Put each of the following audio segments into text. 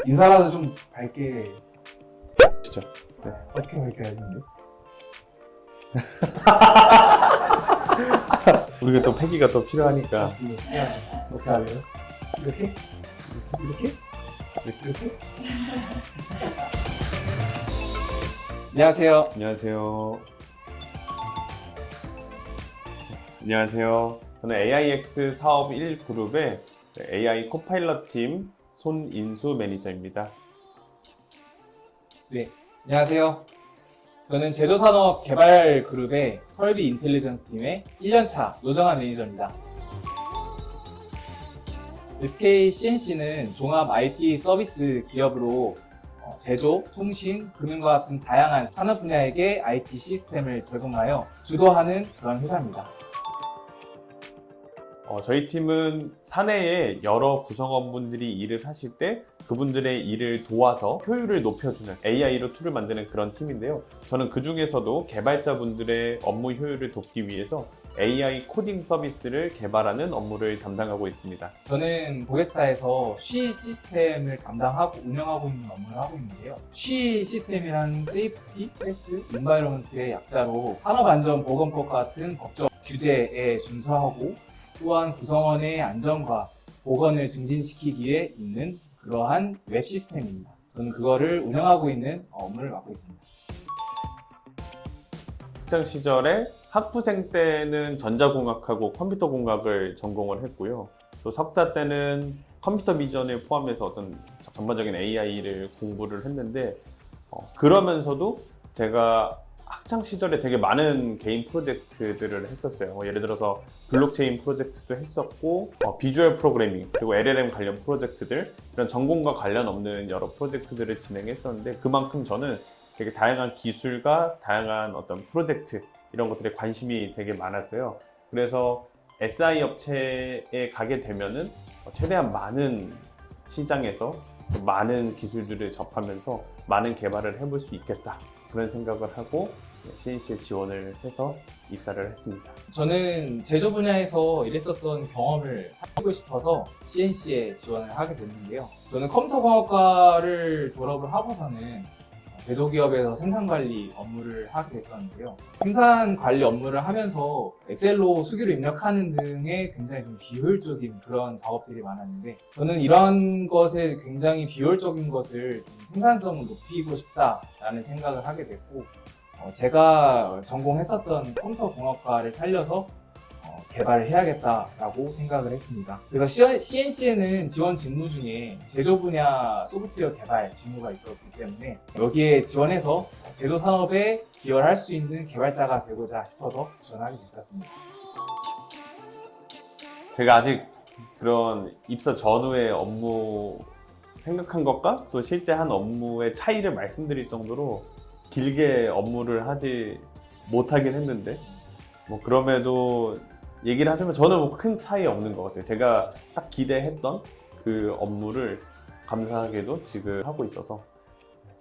인사라도 좀 밝게. 진짜. 네. 어떻게 밝게 해야 되는데? 우리가 또 패기가 또 필요하니까. 이거 해야죠. 어떻게 하래요? 이렇게? 이렇게? 이렇게? 안녕하세요. 안녕하세요. 안녕하세요. 저는 AIX 사업 1그룹의 AI 코파일럿 팀 손인수 매니저입니다. 네, 안녕하세요. 저는 제조산업 개발 그룹의 설비 인텔리전스 팀의 1년차 노정환 매니저입니다. SK CNC는 종합 IT 서비스 기업으로 제조, 통신, 금융과 같은 다양한 산업 분야에게 IT 시스템을 제공하여 주도하는 그런 회사입니다. 저희 팀은 사내에 여러 구성원분들이 일을 하실 때 그분들의 일을 도와서 효율을 높여주는 AI로 툴을 만드는 그런 팀인데요. 저는 그 중에서도 개발자분들의 업무 효율을 돕기 위해서 AI 코딩 서비스를 개발하는 업무를 담당하고 있습니다. 저는 고객사에서 쉬 시스템을 담당하고 운영하고 있는 업무를 하고 있는데요. 쉬 시스템이란 세이프티, 패스, 인바이러먼트의 약자로 산업안전보건법 같은 법적 규제에 준수하고 또한 구성원의 안전과 보건을 증진시키기에 있는 그러한 웹 시스템입니다. 저는 그거를 운영하고 있는 업무를 맡고 있습니다. 학창 시절에 학부생 때는 전자공학하고 컴퓨터공학을 전공을 했고요. 또 석사 때는 컴퓨터 비전을 포함해서 어떤 전반적인 AI를 공부를 했는데 그러면서도 제가 학창 시절에 되게 많은 개인 프로젝트들을 했었어요. 예를 들어서 블록체인 프로젝트도 했었고 비주얼 프로그래밍 그리고 LLM 관련 프로젝트들 이런 전공과 관련 없는 여러 프로젝트들을 진행했었는데 그만큼 저는 되게 다양한 기술과 다양한 어떤 프로젝트 이런 것들에 관심이 되게 많았어요. 그래서 SI 업체에 가게 되면은 최대한 많은 시장에서 많은 기술들을 접하면서 많은 개발을 해볼 수 있겠다. 그런 생각을 하고 CNC에 지원을 해서 입사를 했습니다. 저는 제조 분야에서 일했었던 경험을 살리고 싶어서 CNC에 지원을 하게 됐는데요. 저는 컴퓨터공학과를 졸업을 하고서는 제조기업에서 생산관리 업무를 하게 됐었는데요. 생산관리 업무를 하면서 엑셀로 수기를 입력하는 등의 굉장히 좀 비효율적인 그런 작업들이 많았는데 저는 이런 것에 굉장히 비효율적인 것을 좀 생산성을 높이고 싶다라는 생각을 하게 됐고 제가 전공했었던 컴퓨터공학과를 살려서 개발을 해야겠다라고 생각을 했습니다. 그래서 CNC에는 지원 직무 중에 제조 분야 소프트웨어 개발 직무가 있었기 때문에 여기에 지원해서 제조 산업에 기여를 할 수 있는 개발자가 되고자 싶어서 지원하게 됐었습니다. 제가 아직 그런 입사 전후의 업무 생각한 것과 또 실제 한 업무의 차이를 말씀드릴 정도로 길게 업무를 하지 못하긴 했는데 그럼에도 얘기를 하자면 저는 큰 차이 없는 것 같아요. 제가 딱 기대했던 그 업무를 감사하게도 지금 하고 있어서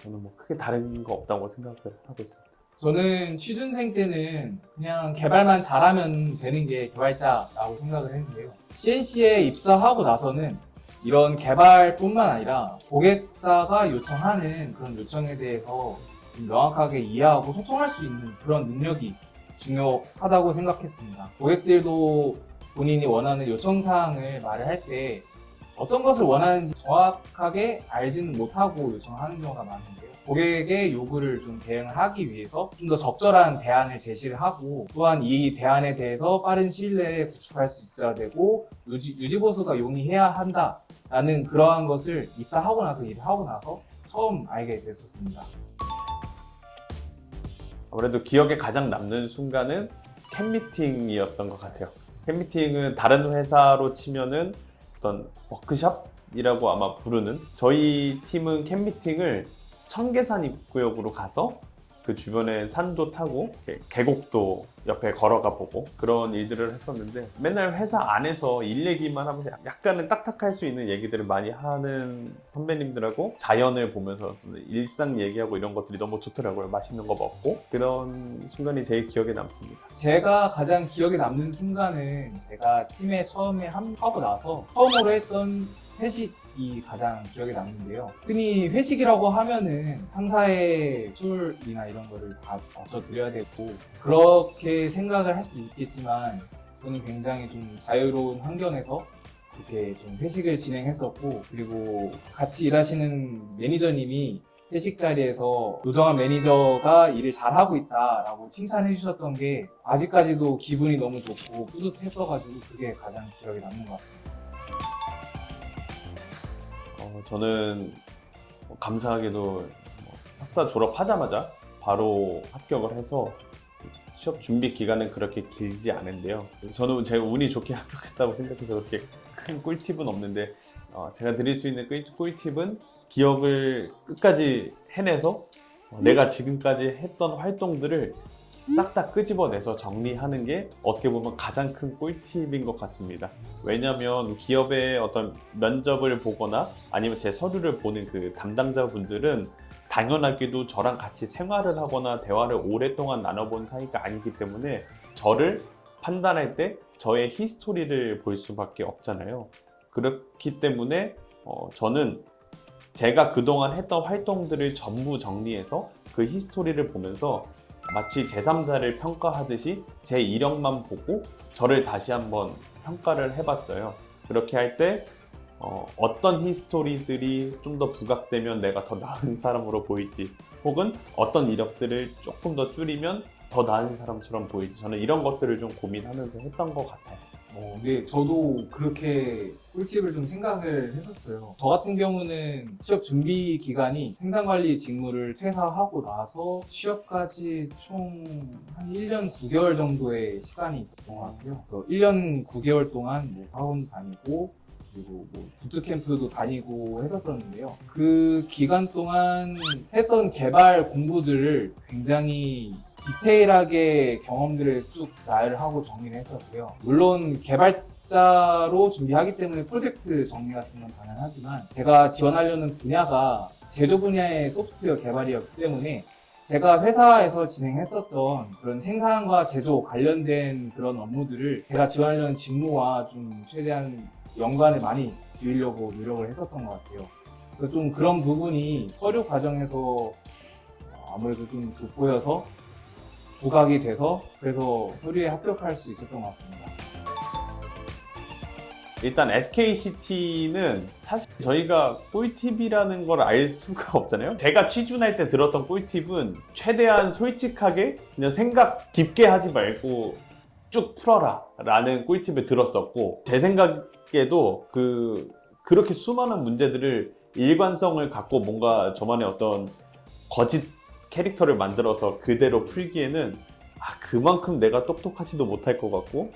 저는 크게 다른 거 없다고 생각을 하고 있습니다. 저는 취준생 때는 그냥 개발만 잘하면 되는 게 개발자라고 생각을 했는데요. CNC에 입사하고 나서는 이런 개발뿐만 아니라 고객사가 요청하는 그런 요청에 대해서 좀 명확하게 이해하고 소통할 수 있는 그런 능력이 중요하다고 생각했습니다. 고객들도 본인이 원하는 요청사항을 말을 할 때 어떤 것을 원하는지 정확하게 알지는 못하고 요청하는 경우가 많은데요. 고객의 요구를 좀 대응을 하기 위해서 좀 더 적절한 대안을 제시를 하고 또한 이 대안에 대해서 빠른 시일 내에 구축할 수 있어야 되고 유지보수가 용이해야 한다라는 그러한 것을 입사하고 나서 일을 하고 나서 처음 알게 됐었습니다. 아무래도 기억에 가장 남는 순간은 캔미팅이었던 것 같아요. 캔미팅은 다른 회사로 치면은 어떤 워크숍이라고 아마 부르는 저희 팀은 캔미팅을 청계산 입구역으로 가서 그 주변에 산도 타고 계곡도 옆에 걸어가 보고 그런 일들을 했었는데 맨날 회사 안에서 일 얘기만 하면서 약간은 딱딱할 수 있는 얘기들을 많이 하는 선배님들하고 자연을 보면서 일상 얘기하고 이런 것들이 너무 좋더라고요. 맛있는 거 먹고 그런 순간이 제일 기억에 남습니다. 제가 가장 기억에 남는 순간은 제가 팀에 처음에 하고 나서 처음으로 했던 회식 회식이 가장 기억에 남는데요. 흔히 회식이라고 하면은 상사의 술이나 이런 거를 다 맞춰드려야 되고 그렇게 생각을 할 수도 있겠지만 저는 굉장히 좀 자유로운 환경에서 그렇게 좀 회식을 진행했었고, 그리고 같이 일하시는 매니저님이 회식 자리에서 노정환 매니저가 일을 잘하고 있다라고 칭찬해 주셨던 게 아직까지도 기분이 너무 좋고 뿌듯했어가지고 그게 가장 기억에 남는 것 같습니다. 저는 감사하게도 석사 졸업하자마자 바로 합격을 해서 취업 준비 기간은 그렇게 길지 않은데요. 저는 제가 운이 좋게 합격했다고 생각해서 그렇게 큰 꿀팁은 없는데 제가 드릴 수 있는 꿀팁은 기억을 끝까지 해내서 내가 지금까지 했던 활동들을 싹 다 끄집어내서 정리하는 게 어떻게 보면 가장 큰 꿀팁인 것 같습니다. 왜냐하면 기업의 어떤 면접을 보거나 아니면 제 서류를 보는 그 담당자분들은 당연하게도 저랑 같이 생활을 하거나 대화를 오랫동안 나눠본 사이가 아니기 때문에 저를 판단할 때 저의 히스토리를 볼 수밖에 없잖아요. 그렇기 때문에 저는 제가 그동안 했던 활동들을 전부 정리해서 그 히스토리를 보면서 마치 제3자를 평가하듯이 제 이력만 보고 저를 다시 한번 평가를 해봤어요. 그렇게 할 때 어떤 히스토리들이 좀 더 부각되면 내가 더 나은 사람으로 보일지, 혹은 어떤 이력들을 조금 더 줄이면 더 나은 사람처럼 보일지, 저는 이런 것들을 좀 고민하면서 했던 것 같아요. 네, 저도 그렇게 꿀팁을 좀 생각을 했었어요. 저 같은 경우는 취업 준비 기간이 생산관리 직무를 퇴사하고 나서 취업까지 총 한 1년 9개월 정도의 시간이 있었던 것 같아요. 그래서 1년 9개월 동안 뭐 학원 다니고 그리고 뭐 부트캠프도 다니고 했었었는데요. 그 기간 동안 했던 개발 공부들을 굉장히 디테일하게 경험들을 쭉 나열하고 정리를 했었고요. 물론 개발자로 준비하기 때문에 프로젝트 정리 같은 건 가능하지만 제가 지원하려는 분야가 제조 분야의 소프트웨어 개발이었기 때문에 제가 회사에서 진행했었던 그런 생산과 제조 관련된 그런 업무들을 제가 지원하려는 직무와 좀 최대한 연관을 많이 지으려고 노력을 했었던 것 같아요. 그래서 좀 그런 부분이 서류 과정에서 아무래도 좀 돋보여서 부각이 돼서 그래서 서류에 합격할 수 있었던 것 같습니다. 일단 SKCT는 사실 저희가 꿀팁이라는 걸 알 수가 없잖아요. 제가 취준할 때 들었던 꿀팁은 최대한 솔직하게 그냥 생각 깊게 하지 말고 쭉 풀어라 라는 꿀팁을 들었었고, 제 생각에도 그렇게 수많은 문제들을 일관성을 갖고 뭔가 저만의 어떤 거짓 캐릭터를 만들어서 그대로 풀기에는 그만큼 내가 똑똑하지도 못할 것 같고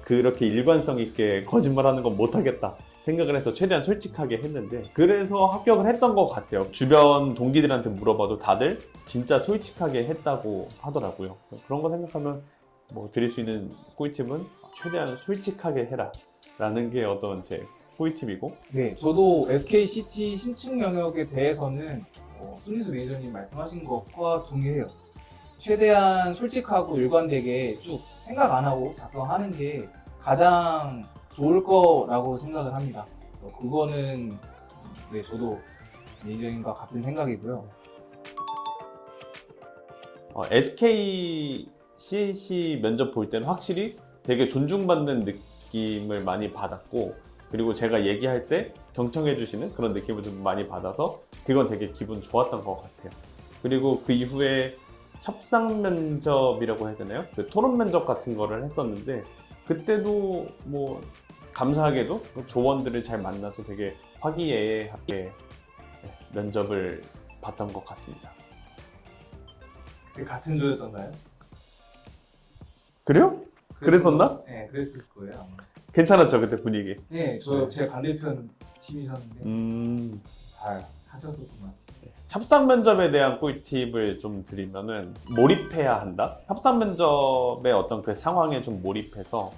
그렇게 일관성 있게 거짓말하는 건 못하겠다 생각을 해서 최대한 솔직하게 했는데, 그래서 합격을 했던 것 같아요. 주변 동기들한테 물어봐도 다들 진짜 솔직하게 했다고 하더라고요. 그런 거 생각하면 뭐 드릴 수 있는 꿀팁은 최대한 솔직하게 해라 라는 게 어떤 제 꿀팁이고, 네, 저도 SKCT 신축 영역에 대해서는 손희수 매니저님 말씀하신 것과 동의해요. 최대한 솔직하고 일관되게 쭉 생각 안 하고 작성하는 게 가장 좋을 거라고 생각을 합니다. 그거는 네, 저도 매니저님과 같은 생각이고요. SK CNC 면접 볼 때는 확실히 되게 존중받는 느낌을 많이 받았고, 그리고 제가 얘기할 때 경청해 주시는 그런 느낌을 좀 많이 받아서 그건 되게 기분 좋았던 것 같아요. 그리고 그 이후에 협상 면접이라고 해야 되나요? 그 토론 면접 같은 거를 했었는데, 그때도 뭐 감사하게도 조원들을 잘 만나서 되게 화기애애하게 면접을 봤던 것 같습니다. 같은 조였던가요? 그래요? 그랬었나? 네, 그랬을 거예요. 아마. 괜찮았죠 그때 분위기? 네, 제 반대편 팀이셨는데 잘 하셨었구만. 협상 면접에 대한 꿀팁을 좀 드리면은 몰입해야 한다? 협상 면접의 어떤 그 상황에 좀 몰입해서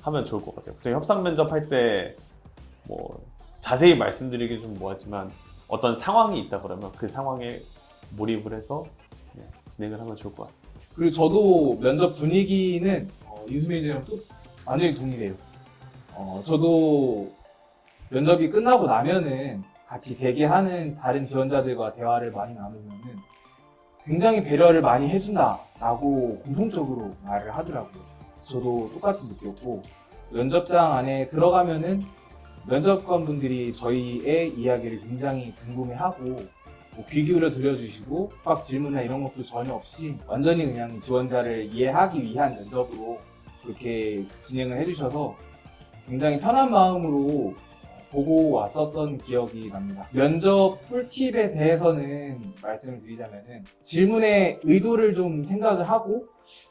하면 좋을 것 같아요. 협상 면접 할 때 뭐 자세히 말씀드리기 좀 뭐하지만 어떤 상황이 있다 그러면 그 상황에 몰입을 해서 진행을 하면 좋을 것 같습니다. 그리고 저도 면접 분위기는 이수 매니저랑 또 완전히 동의돼요. 저도 면접이 끝나고 나면은 같이 대기하는 다른 지원자들과 대화를 많이 나누면은 굉장히 배려를 많이 해준다라고 공통적으로 말을 하더라고요. 저도 똑같이 느꼈고, 면접장 안에 들어가면은 면접관분들이 저희의 이야기를 굉장히 궁금해하고 뭐 귀 기울여 들려주시고 빡 질문이나 이런 것도 전혀 없이 완전히 그냥 지원자를 이해하기 위한 면접으로 그렇게 진행을 해주셔서 굉장히 편한 마음으로 보고 왔었던 기억이 납니다. 면접 꿀팁에 대해서는 말씀을 드리자면은 질문의 의도를 좀 생각을 하고,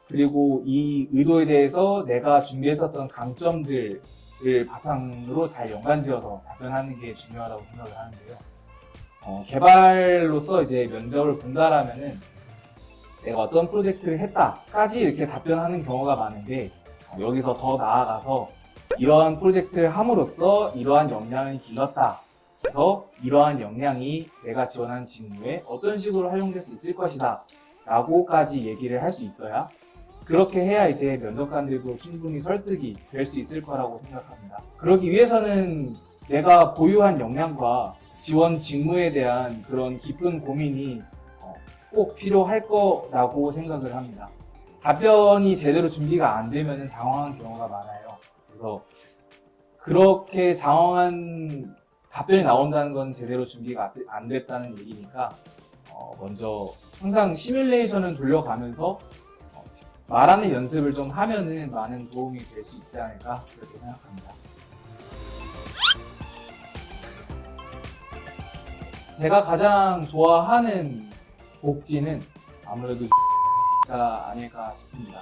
그리고 이 의도에 대해서 내가 준비했었던 강점들을 바탕으로 잘 연관지어서 답변하는 게 중요하다고 생각을 하는데요. 개발로서 이제 면접을 본다라면은 내가 어떤 프로젝트를 했다까지 이렇게 답변하는 경우가 많은데, 여기서 더 나아가서 이러한 프로젝트를 함으로써 이러한 역량을 길렀다. 그래서 이러한 역량이 내가 지원한 직무에 어떤 식으로 활용될 수 있을 것이다. 라고까지 얘기를 할 수 있어야, 그렇게 해야 이제 면접관들도 충분히 설득이 될 수 있을 거라고 생각합니다. 그러기 위해서는 내가 보유한 역량과 지원 직무에 대한 그런 깊은 고민이 꼭 필요할 거라고 생각을 합니다. 답변이 제대로 준비가 안 되면 장황한 경우가 많아요. 그래서 그렇게 장황한 답변이 나온다는 건 제대로 준비가 안 됐다는 얘기니까 먼저 항상 시뮬레이션을 돌려가면서 말하는 연습을 좀 하면은 많은 도움이 될 수 있지 않을까 그렇게 생각합니다. 제가 가장 좋아하는 복지는 아무래도 가 아닐까 싶습니다.